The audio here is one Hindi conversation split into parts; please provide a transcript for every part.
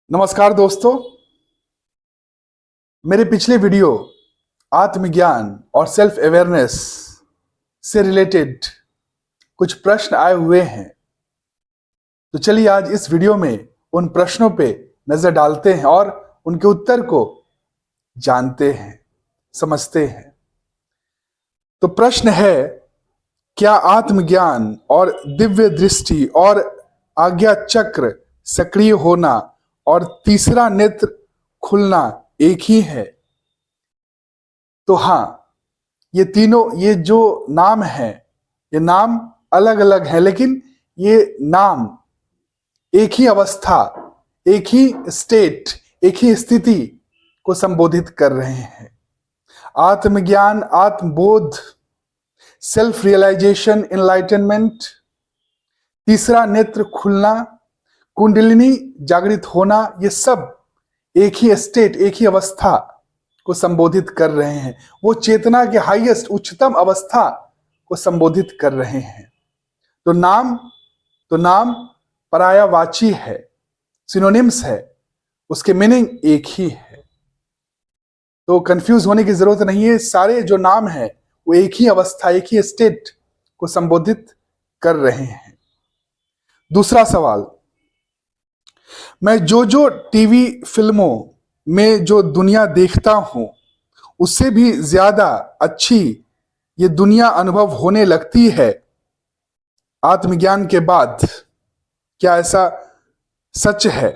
नमस्कार दोस्तों। मेरे पिछले वीडियो आत्मज्ञान और सेल्फ अवेयरनेस से रिलेटेड कुछ प्रश्न आए हुए हैं। तो चलिए आज इस वीडियो में उन प्रश्नों पे नजर डालते हैं और उनके उत्तर को जानते हैं, समझते हैं। तो प्रश्न है, क्या आत्मज्ञान और दिव्य दृष्टि और आज्ञा चक्र सक्रिय होना और तीसरा नेत्र खुलना एक ही है? तो हाँ, ये तीनों, ये जो नाम है, ये नाम अलग अलग है, लेकिन ये नाम एक ही अवस्था, एक ही स्टेट, एक ही स्थिति को संबोधित कर रहे हैं। आत्मज्ञान, आत्मबोध, सेल्फ रियलाइजेशन, एनलाइटनमेंट, तीसरा नेत्र खुलना, कुंडलिनी जागृत होना, ये सब एक ही स्टेट, एक ही अवस्था को संबोधित कर रहे हैं। वो चेतना के हाईएस्ट, उच्चतम अवस्था को संबोधित कर रहे हैं। तो नाम पर्यायवाची है, सिनोनिम्स है, उसके मीनिंग एक ही है। तो कंफ्यूज होने की जरूरत नहीं है। सारे जो नाम है वो एक ही अवस्था, एक ही स्टेट को संबोधित कर रहे हैं। दूसरा सवाल, मैं जो टीवी फिल्मों में जो दुनिया देखता हूं उससे भी ज्यादा अच्छी ये दुनिया अनुभव होने लगती है आत्मज्ञान के बाद। क्या ऐसा सच है?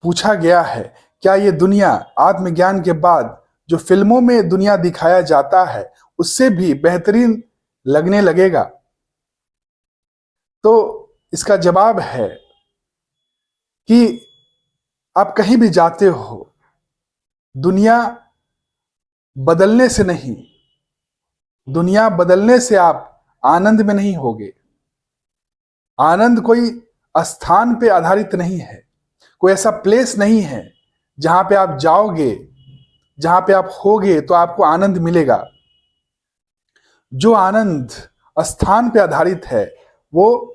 पूछा गया है, क्या ये दुनिया आत्मज्ञान के बाद जो फिल्मों में दुनिया दिखाया जाता है उससे भी बेहतरीन लगने लगेगा? तो इसका जवाब है कि आप कहीं भी जाते हो, दुनिया बदलने से नहीं, दुनिया बदलने से आप आनंद में नहीं होगे। आनंद कोई स्थान पे आधारित नहीं है, कोई ऐसा प्लेस नहीं है जहां पे आप जाओगे, जहां पे आप होगे तो आपको आनंद मिलेगा। जो आनंद स्थान पे आधारित है वो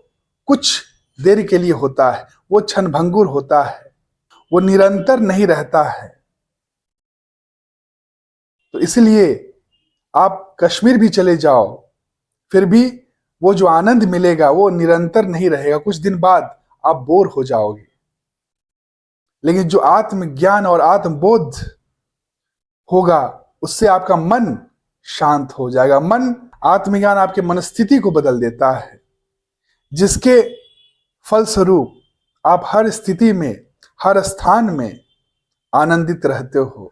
कुछ देर के लिए होता है, वो क्षणभंगुर होता है, वो निरंतर नहीं रहता है। तो इसलिए आप कश्मीर भी चले जाओ, फिर भी वो जो आनंद मिलेगा वो निरंतर नहीं रहेगा, कुछ दिन बाद आप बोर हो जाओगे। लेकिन जो आत्मज्ञान और आत्मबोध होगा उससे आपका मन शांत हो जाएगा। मन, आत्मज्ञान आपके मनस्थिति को बदल देता है, जिसके फलस्वरूप आप हर स्थिति में, हर स्थान में आनंदित रहते हो।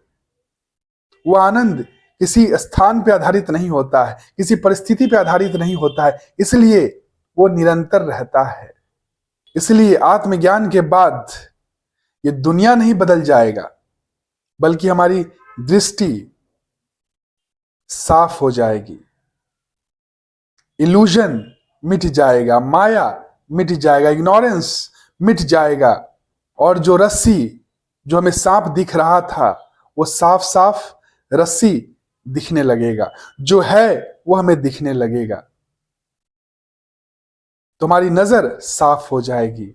वो आनंद किसी स्थान पे आधारित नहीं होता है, किसी परिस्थिति पे आधारित नहीं होता है, इसलिए वो निरंतर रहता है। इसलिए आत्मज्ञान के बाद ये दुनिया नहीं बदल जाएगा, बल्कि हमारी दृष्टि साफ हो जाएगी, इल्यूजन मिट जाएगा, माया मिट जाएगा, इग्नोरेंस मिट जाएगा, और जो रस्सी, जो हमें सांप दिख रहा था, वो साफ साफ रस्सी दिखने लगेगा, जो है वो हमें दिखने लगेगा। तो हमारी नजर साफ हो जाएगी,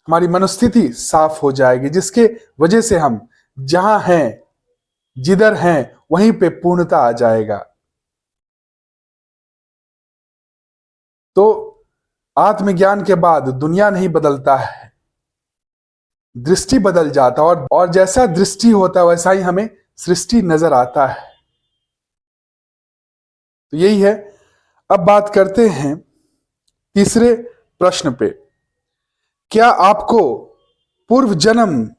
हमारी मनोस्थिति साफ हो जाएगी, जिसके वजह से हम जहां हैं, जिधर हैं, वहीं पे पूर्णता आ जाएगा। तो आत्मज्ञान के बाद दुनिया नहीं बदलता है, दृष्टि बदल जाता है, और जैसा दृष्टि होता है वैसा ही हमें सृष्टि नजर आता है। तो यही है। अब बात करते हैं तीसरे प्रश्न पे, क्या आपको पूर्व जन्म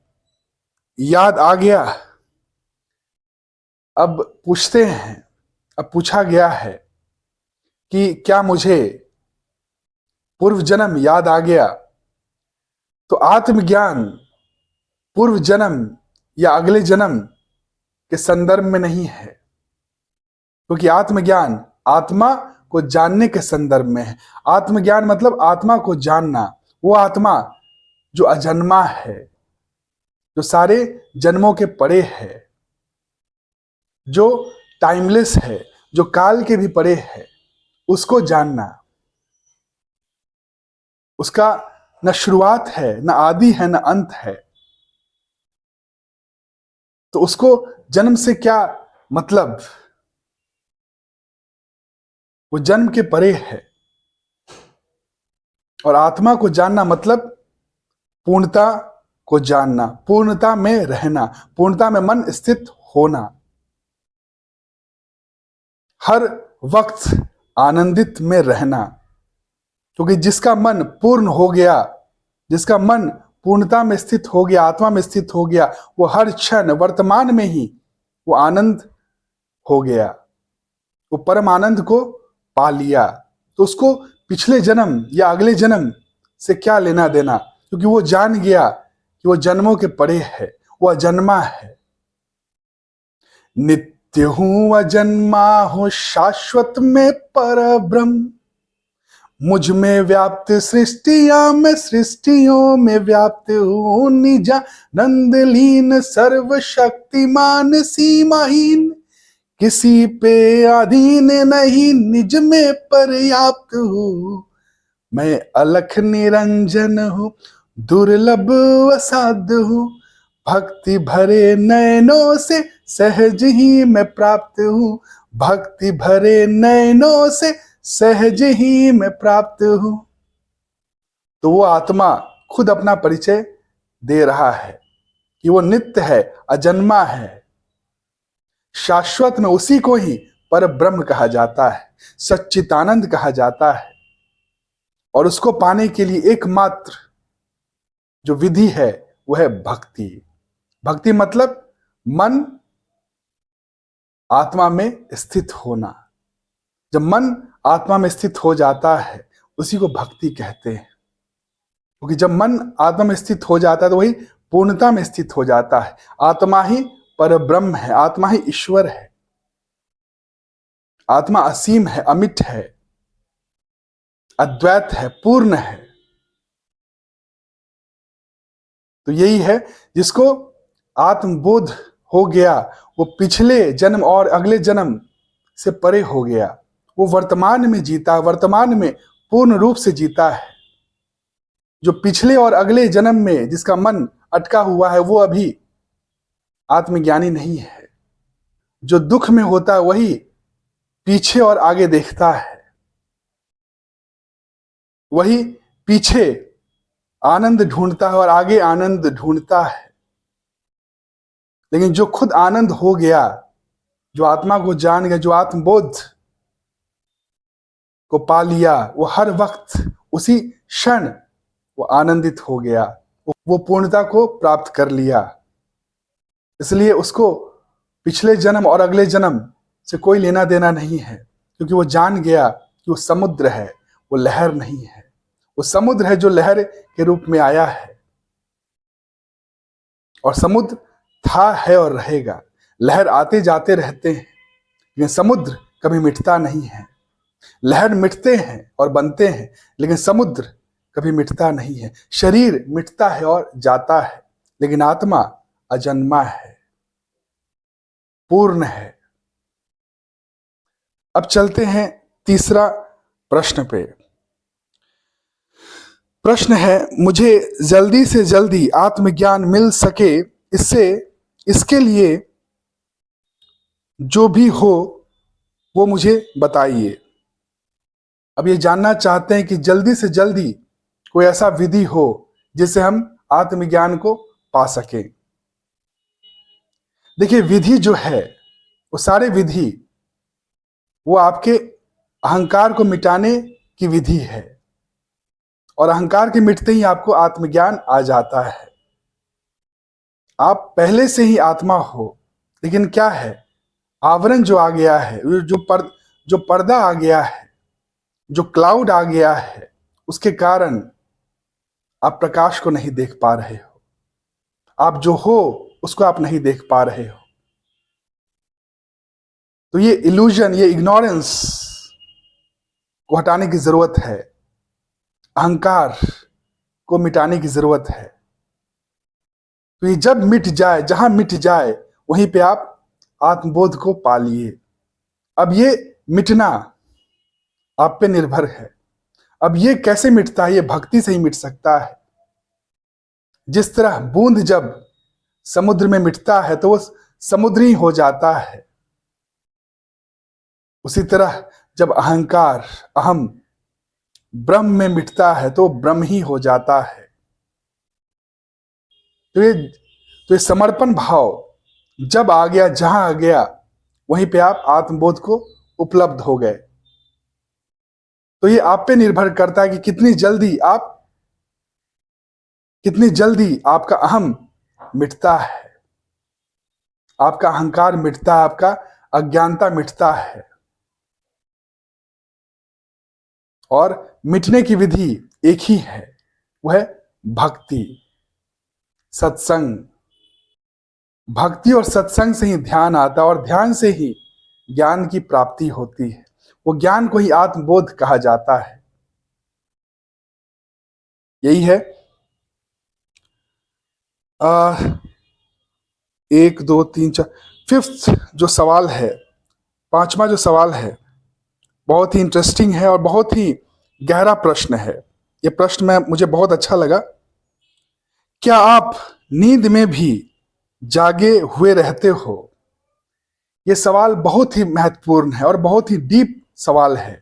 याद आ गया? अब पूछते हैं, अब पूछा गया है कि क्या मुझे पूर्व जन्म याद आ गया? तो आत्मज्ञान पूर्व जन्म या अगले जन्म के संदर्भ में नहीं है, क्योंकि आत्मज्ञान आत्मा को जानने के संदर्भ में है। आत्मज्ञान मतलब आत्मा को जानना, वो आत्मा जो अजन्मा है, जो सारे जन्मों के परे है, जो टाइमलेस है, जो काल के भी परे है, उसको जानना, उसका न शुरुआत है, न आदि है, न अंत है, तो उसको जन्म से क्या मतलब? वो जन्म के परे है। और आत्मा को जानना मतलब पूर्णता को जानना, पूर्णता में रहना, पूर्णता में मन स्थित होना, हर वक्त आनंदित में रहना। क्योंकि जिसका मन पूर्ण हो गया, जिसका मन पूर्णता में स्थित हो गया, आत्मा में स्थित हो गया, वो हर क्षण वर्तमान में ही वो आनंद हो गया, वो परम आनंद को पा लिया। तो उसको पिछले जन्म या अगले जन्म से क्या लेना देना, क्योंकि वो जान गया कि वो जन्मों के परे है, वो अजन्मा है। नित्य हूं अजन्मा हूं शाश्वत में पर ब्रह्म, मुझ में व्याप्त सृष्टियां में सृष्टियों में व्याप्त हूं, निजानंदलीन सर्वशक्तिमान सीमाहीन, किसी पे अधीन नहीं, निज में पर्याप्त हूं। मैं अलख निरंजन हूं, दुर्लभ असाध्य हूं, भक्ति भरे नयनों से सहज ही मैं प्राप्त हूं, भक्ति भरे नयनों से सहज ही मैं प्राप्त हूं। तो वो आत्मा खुद अपना परिचय दे रहा है कि वो नित्य है, अजन्मा है, शाश्वत में उसी को ही पर ब्रह्म कहा जाता है, सच्चिदानंद कहा जाता है। और उसको पाने के लिए एकमात्र जो विधि है वो है भक्ति। भक्ति मतलब मन आत्मा में स्थित होना। जब मन आत्मा में स्थित हो जाता है उसी को भक्ति कहते हैं। क्योंकि जब मन आत्मा में स्थित हो जाता है तो वही पूर्णता में स्थित हो जाता है। आत्मा ही परब्रह्म है, आत्मा ही ईश्वर है, आत्मा असीम है, अमिट है, अद्वैत है, पूर्ण है। तो यही है जिसको आत्मबोध हो गया, वो पिछले जन्म और अगले जन्म से परे हो गया। वो वर्तमान में जीता, वर्तमान में पूर्ण रूप से जीता है। जो पिछले और अगले जन्म में जिसका मन अटका हुआ है वो अभी आत्मज्ञानी नहीं है। जो दुख में होता है वही पीछे और आगे देखता है, वही पीछे आनंद ढूंढता है और आगे आनंद ढूंढता है। लेकिन जो खुद आनंद हो गया, जो आत्मा को जान गया, जो आत्मबोध को पा लिया, वो हर वक्त उसी क्षण वो आनंदित हो गया, वो पूर्णता को प्राप्त कर लिया। इसलिए उसको पिछले जन्म और अगले जन्म से कोई लेना देना नहीं है, क्योंकि वो जान गया कि वो समुद्र है, वो लहर नहीं है। वो समुद्र है जो लहर के रूप में आया है, और समुद्र था, है और रहेगा। लहर आते जाते रहते हैं, लेकिन समुद्र कभी मिटता नहीं है। लहर मिटते हैं और बनते हैं, लेकिन समुद्र कभी मिटता नहीं है। शरीर मिटता है और जाता है, लेकिन आत्मा अजन्मा है, पूर्ण है। अब चलते हैं तीसरा प्रश्न पे। प्रश्न है, मुझे जल्दी से जल्दी आत्मज्ञान मिल सके, इसके लिए जो भी हो वो मुझे बताइए। अब ये जानना चाहते हैं कि जल्दी से जल्दी कोई ऐसा विधि हो जिससे हम आत्मज्ञान को पा सकें। देखिए, विधि जो है वो सारे विधि वो आपके अहंकार को मिटाने की विधि है, और अहंकार के मिटते ही आपको आत्मज्ञान आ जाता है। आप पहले से ही आत्मा हो, लेकिन क्या है, आवरण जो आ गया है, जो पर्दा आ गया है, जो क्लाउड आ गया है, उसके कारण आप प्रकाश को नहीं देख पा रहे हो। आप जो हो उसको आप नहीं देख पा रहे हो। तो ये इल्यूजन, ये इग्नोरेंस को हटाने की जरूरत है, अहंकार को मिटाने की जरूरत है। तो ये जब मिट जाए, जहां मिट जाए वहीं पे आप आत्मबोध को पा लिए। अब ये मिटना आप पे निर्भर है। अब ये कैसे मिटता है? ये भक्ति से ही मिट सकता है। जिस तरह बूंद जब समुद्र में मिटता है तो वो समुद्र ही हो जाता है, उसी तरह जब अहंकार, अहम ब्रह्म में मिटता है तो ब्रह्म ही हो जाता है। तो ये समर्पण भाव जब आ गया, जहां आ गया, वहीं पे आप आत्मबोध को उपलब्ध हो गए। तो ये आप पे निर्भर करता है कि कितनी जल्दी आपका अहम मिटता है, आपका अहंकार मिटता है, आपका अज्ञानता मिटता है। और मिटने की विधि एक ही है, वह है भक्ति, सत्संग। भक्ति और सत्संग से ही ध्यान आता है और ध्यान से ही ज्ञान की प्राप्ति होती है। वो ज्ञान को ही आत्मबोध कहा जाता है। यही है 1 2 3 4 फिफ्थ जो सवाल है, पांचवा जो सवाल है, बहुत ही इंटरेस्टिंग है और बहुत ही गहरा प्रश्न है। ये प्रश्न मुझे बहुत अच्छा लगा। क्या आप नींद में भी जागे हुए रहते हो? ये सवाल बहुत ही महत्वपूर्ण है और बहुत ही डीप सवाल है।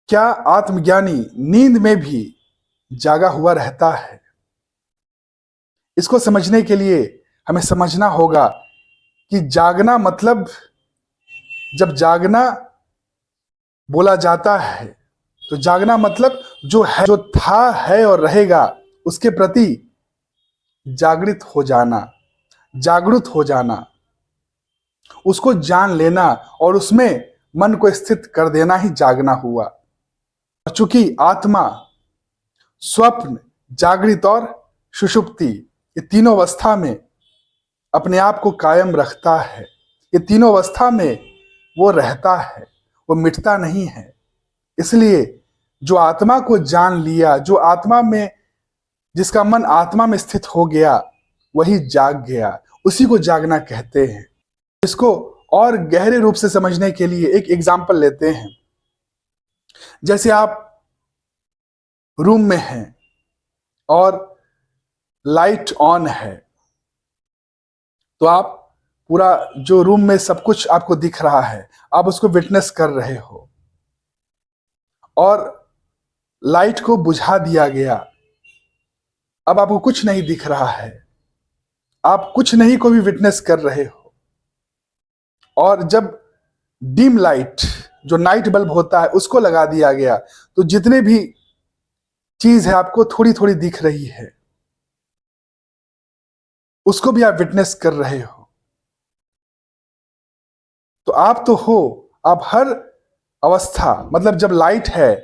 क्या आत्मज्ञानी नींद में भी जागा हुआ रहता है? इसको समझने के लिए हमें समझना होगा कि जागना मतलब, जब जागना बोला जाता है तो जागना मतलब जो है, जो था, है और रहेगा, उसके प्रति जागृत हो जाना, जागरूक हो जाना, उसको जान लेना और उसमें मन को स्थित कर देना ही जागना हुआ। चूंकि आत्मा स्वप्न, जागृत और सुषुप्ति, ये तीनों अवस्था में अपने आप को कायम रखता है। ये तीनों अवस्था में वो रहता है, वो मिटता नहीं है। इसलिए जो आत्मा को जान लिया, जो आत्मा में, जिसका मन आत्मा में स्थित हो गया, वही जाग गया। उसी को जागना कहते हैं। इसको और गहरे रूप से समझने के लिए एक एग्जाम्पल लेते हैं। जैसे आप रूम में हैं और लाइट ऑन है, तो आप पूरा जो रूम में सब कुछ आपको दिख रहा है, आप उसको विटनेस कर रहे हो। और लाइट को बुझा दिया गया, अब आपको कुछ नहीं दिख रहा है, आप कुछ नहीं को भी विटनेस कर रहे हो। और जब डिम लाइट, जो नाइट बल्ब होता है, उसको लगा दिया गया, तो जितने भी चीज है आपको थोड़ी थोड़ी दिख रही है, उसको भी आप विटनेस कर रहे हो। तो आप तो हो, आप हर अवस्था, मतलब जब लाइट है,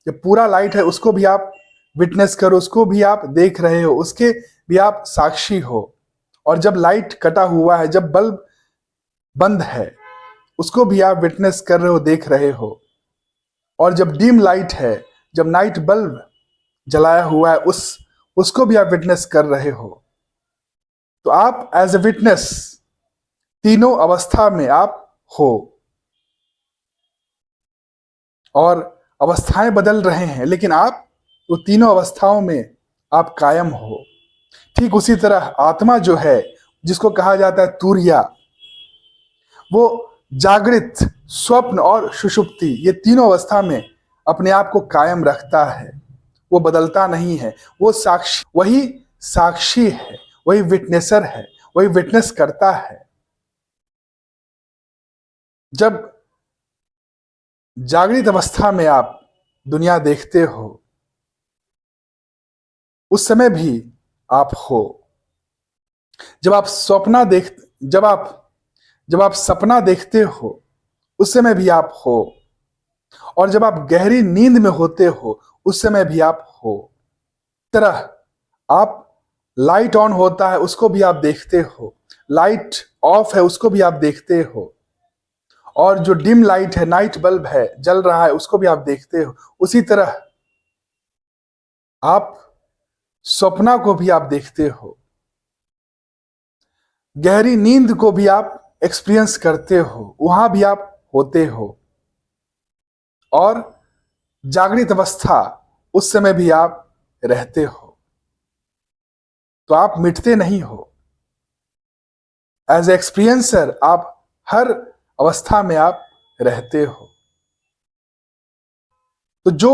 जब पूरा लाइट है, उसको भी आप विटनेस करो, उसको भी आप देख रहे हो, उसके भी आप साक्षी हो। और जब लाइट कटा हुआ है, जब बल्ब बंद है, उसको भी आप विटनेस कर रहे हो, देख रहे हो। और जब डिम लाइट है, जब नाइट बल्ब जलाया हुआ है, उसको भी आप विटनेस कर रहे हो। तो आप एज ए विटनेस तीनों अवस्था में आप हो, और अवस्थाएं बदल रहे हैं, लेकिन आप वो तीनों अवस्थाओं में आप कायम हो। ठीक उसी तरह आत्मा जो है, जिसको कहा जाता है तुरिया, वो जागृत, स्वप्न और सुषुप्ति, ये तीनों अवस्था में अपने आप को कायम रखता है। वो बदलता नहीं है। वो साक्षी, वही साक्षी है, वही विटनेसर है, वही विटनेस करता है। जब जागृत अवस्था में आप दुनिया देखते हो, उस समय भी आप हो। जब आप जब आप सपना देखते हो, उस समय भी आप हो। और जब आप गहरी नींद में होते हो, उस समय भी आप हो। तरह आप लाइट ऑन होता है, उसको भी आप देखते हो, लाइट ऑफ है, उसको भी आप देखते हो। और जो डिम लाइट है, नाइट बल्ब है, जल रहा है, उसको भी आप देखते हो। उसी तरह आप सपना को भी आप देखते हो, गहरी नींद को भी आप एक्सपीरियंस करते हो, वहां भी आप होते हो। और जागृत अवस्था उस समय भी आप रहते हो, तो आप मिटते नहीं हो। एज एक्सपीरियंसर आप हर अवस्था में आप रहते हो। तो जो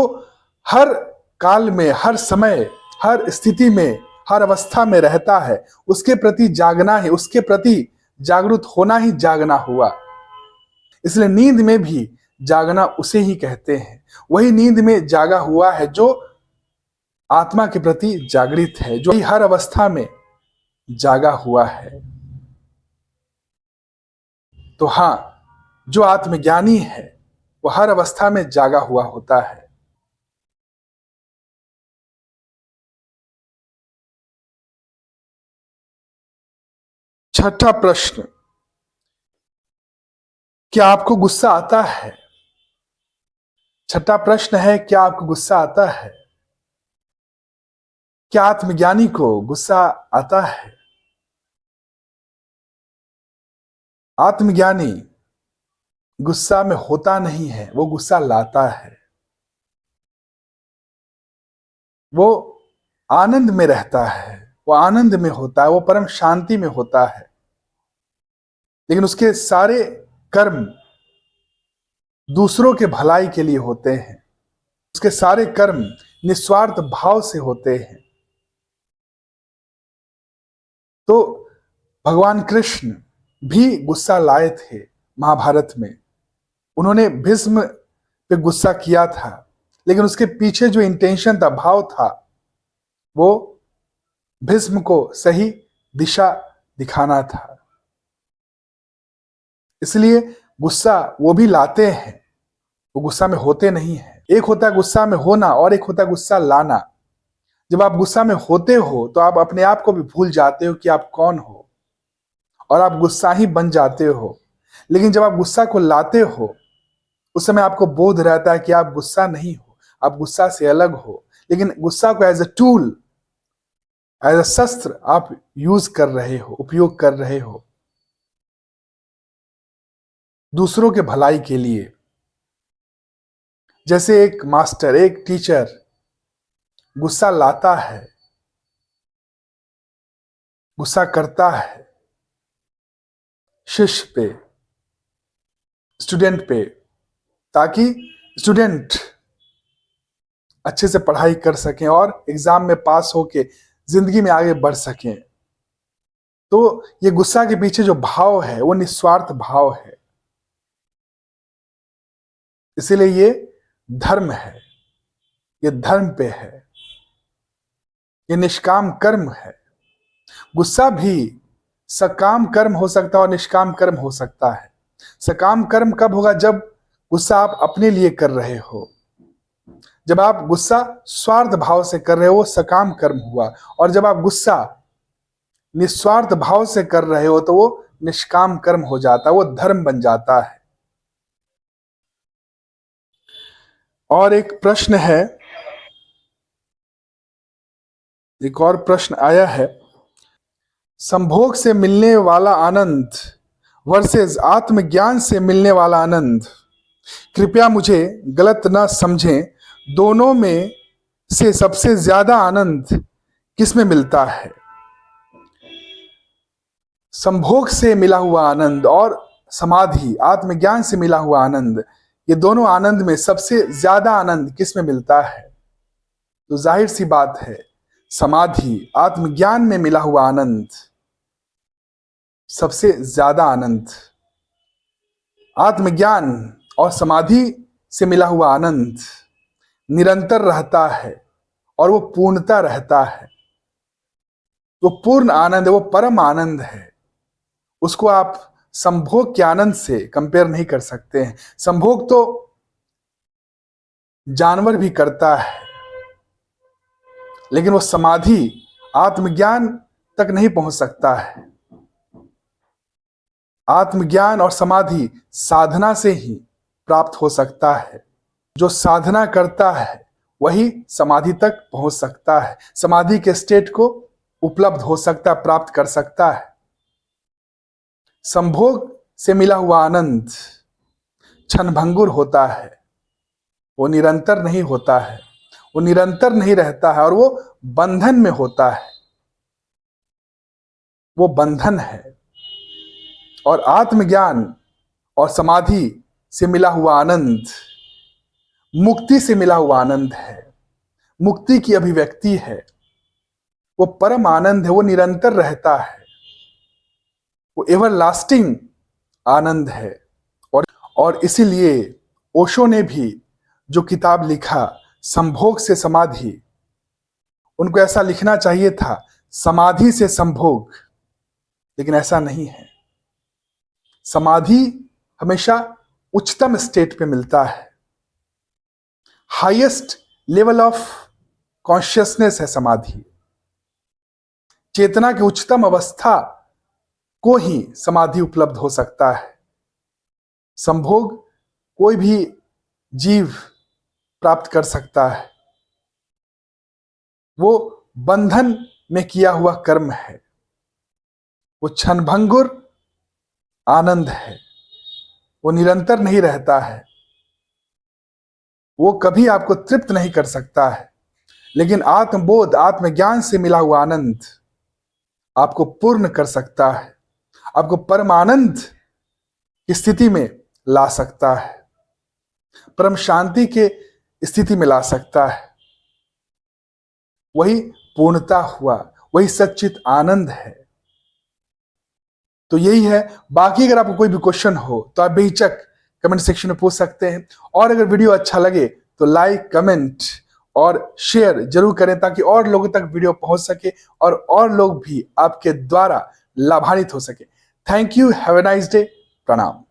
हर काल में, हर समय, हर स्थिति में, हर अवस्था में रहता है, उसके प्रति जागना ही, उसके प्रति जागरूक होना ही जागना हुआ। इसलिए नींद में भी जागना उसे ही कहते हैं। वही नींद में जागा हुआ है जो आत्मा के प्रति जागृत है, जो हर अवस्था में जागा हुआ है। तो हाँ, जो आत्मज्ञानी है वो हर अवस्था में जागा हुआ होता है। छठा प्रश्न, क्या आपको गुस्सा आता है? छठा प्रश्न है, क्या आपको गुस्सा आता है? क्या आत्मज्ञानी को गुस्सा आता है? आत्मज्ञानी गुस्सा में होता नहीं है, वो गुस्सा लाता है। वो आनंद में रहता है, वो आनंद में होता है, वो परम शांति में होता है। लेकिन उसके सारे कर्म दूसरों के भलाई के लिए होते हैं, उसके सारे कर्म निस्वार्थ भाव से होते हैं। तो भगवान कृष्ण भी गुस्सा लाए थे महाभारत में। उन्होंने भीष्म पे गुस्सा किया था, लेकिन उसके पीछे जो इंटेंशन था, भाव था, वो भीष्म को सही दिशा दिखाना था। इसलिए गुस्सा वो भी लाते हैं, वो गुस्सा में होते नहीं हैं। एक होता है गुस्सा में होना और एक होता है गुस्सा लाना। जब आप गुस्सा में होते हो तो आप अपने आप को भी भूल जाते हो कि आप कौन हो, और आप गुस्सा ही बन जाते हो। लेकिन जब आप गुस्सा को लाते हो, उस समय आपको बोध रहता है कि आप गुस्सा नहीं हो, आप गुस्सा से अलग हो। लेकिन गुस्सा को as a tool, as a शस्त्र आप यूज कर रहे हो, उपयोग कर रहे हो दूसरों के भलाई के लिए। जैसे एक मास्टर, एक टीचर गुस्सा लाता है, गुस्सा करता है शिष्य पे, स्टूडेंट पे, ताकि स्टूडेंट अच्छे से पढ़ाई कर सकें और एग्जाम में पास होके जिंदगी में आगे बढ़ सकें। तो ये गुस्सा के पीछे जो भाव है वो निस्वार्थ भाव है। इसीलिए ये धर्म है, ये धर्म पे है, ये निष्काम कर्म है। गुस्सा भी सकाम कर्म हो सकता है और निष्काम कर्म हो सकता है। सकाम कर्म कब होगा? जब गुस्सा आप अपने लिए कर रहे हो। जब आप गुस्सा स्वार्थ भाव से कर रहे हो वो सकाम कर्म हुआ, और जब आप गुस्सा निस्वार्थ भाव से कर रहे हो तो वो निष्काम कर्म हो जाता है, वो धर्म बन जाता है। और एक प्रश्न है, एक और प्रश्न आया है, संभोग से मिलने वाला आनंद वर्सेस आत्मज्ञान से मिलने वाला आनंद, कृपया मुझे गलत न समझें, दोनों में से सबसे ज्यादा आनंद किस में मिलता है? संभोग से मिला हुआ आनंद और समाधि, आत्मज्ञान से मिला हुआ आनंद, ये दोनों आनंद में सबसे ज्यादा आनंद किस में मिलता है? तो जाहिर सी बात है, समाधि, आत्मज्ञान में मिला हुआ आनंद सबसे ज्यादा आनंद। आत्मज्ञान और समाधि से मिला हुआ आनंद निरंतर रहता है और वो पूर्णता रहता है। वो पूर्ण आनंद है, वो परम आनंद है। उसको आप संभोग के आनंद से कंपेयर नहीं कर सकते हैं। संभोग तो जानवर भी करता है, लेकिन वो समाधि आत्मज्ञान तक नहीं पहुंच सकता है। आत्मज्ञान और समाधि साधना से ही प्राप्त हो सकता है। जो साधना करता है वही समाधि तक पहुंच सकता है, समाधि के स्टेट को उपलब्ध हो सकता है, प्राप्त कर सकता है। संभोग से मिला हुआ आनंद क्षणभंगुर होता है, वो निरंतर नहीं होता है, वो निरंतर नहीं रहता है और वो बंधन में होता है, वो बंधन है। और आत्मज्ञान और समाधि से मिला हुआ आनंद मुक्ति से मिला हुआ आनंद है, मुक्ति की अभिव्यक्ति है, वो परम आनंद है, वो निरंतर रहता है, वो एवर लास्टिंग आनंद है। और इसीलिए ओशो ने भी जो किताब लिखा संभोग से समाधि, उनको ऐसा लिखना चाहिए था समाधि से संभोग, लेकिन ऐसा नहीं है। समाधि हमेशा उच्चतम स्टेट पे मिलता है, हाईएस्ट लेवल ऑफ कॉन्शियसनेस है समाधि। चेतना की उच्चतम अवस्था को ही समाधि उपलब्ध हो सकता है। संभोग कोई भी जीव प्राप्त कर सकता है, वो बंधन में किया हुआ कर्म है, वो क्षणभंगुर आनंद है, वो निरंतर नहीं रहता है, वो कभी आपको तृप्त नहीं कर सकता है। लेकिन आत्मबोध आत्मज्ञान से मिला हुआ आनंद आपको पूर्ण कर सकता है, आपको परमानंद की स्थिति में ला सकता है, परम शांति के स्थिति में ला सकता है। वही पूर्णता हुआ, वही सच्चित आनंद है। तो यही है। बाकी अगर आपको कोई भी क्वेश्चन हो तो आप बेहिचक कमेंट सेक्शन में पूछ सकते हैं। और अगर वीडियो अच्छा लगे तो लाइक, कमेंट और शेयर जरूर करें, ताकि और लोगों तक वीडियो पहुंच सके और लोग भी आपके द्वारा लाभान्वित हो सके। Thank you, have a nice day, प्रणाम।